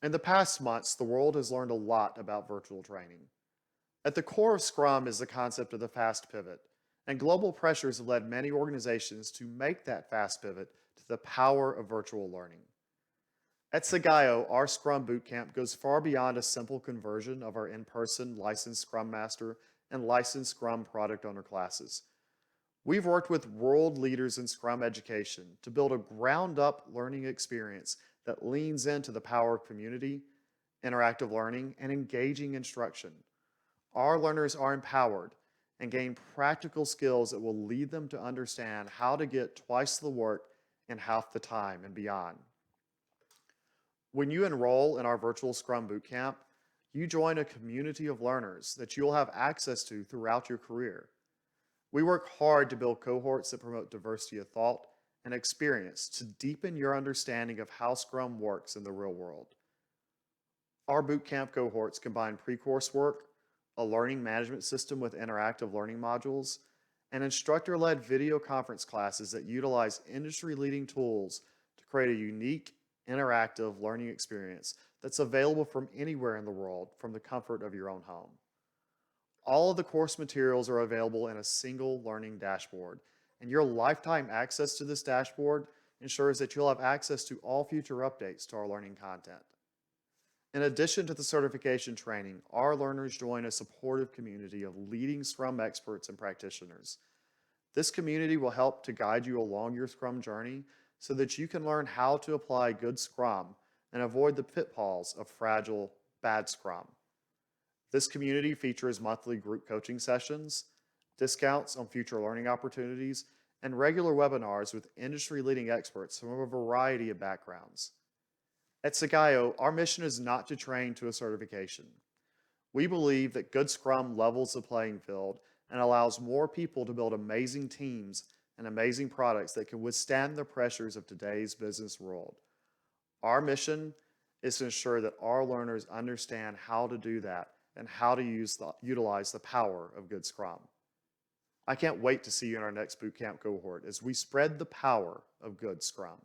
In the past months, the world has learned a lot about virtual training. At the core of Scrum is the concept of the fast pivot, and global pressures have led many organizations to make that fast pivot to the power of virtual learning. At Sigao, our Scrum Bootcamp goes far beyond a simple conversion of our in person licensed Scrum Master and licensed Scrum product owner classes. We've worked with world leaders in Scrum education to build a ground up learning experience that leans into the power of community, interactive learning, and engaging instruction. Our learners are empowered and gain practical skills that will lead them to understand how to get twice the work in half the time and beyond. When you enroll in our virtual Scrum Bootcamp, you join a community of learners that you'll have access to throughout your career. We work hard to build cohorts that promote diversity of thought and experience to deepen your understanding of how Scrum works in the real world. Our bootcamp cohorts combine pre-course work, a learning management system with interactive learning modules, and instructor-led video conference classes that utilize industry-leading tools to create a unique, interactive learning experience that's available from anywhere in the world from the comfort of your own home. All of the course materials are available in a single learning dashboard, and your lifetime access to this dashboard ensures that you'll have access to all future updates to our learning content. In addition to the certification training, our learners join a supportive community of leading Scrum experts and practitioners. This community will help to guide you along your Scrum journey so that you can learn how to apply good Scrum and avoid the pitfalls of fragile, bad Scrum. This community features monthly group coaching sessions, discounts on future learning opportunities, and regular webinars with industry leading experts from a variety of backgrounds. At Sigao, our mission is not to train to a certification. We believe that good Scrum levels the playing field and allows more people to build amazing teams and amazing products that can withstand the pressures of today's business world. Our mission is to ensure that our learners understand how to do that and how to utilize the power of good Scrum. I can't wait to see you in our next bootcamp cohort as we spread the power of good Scrum.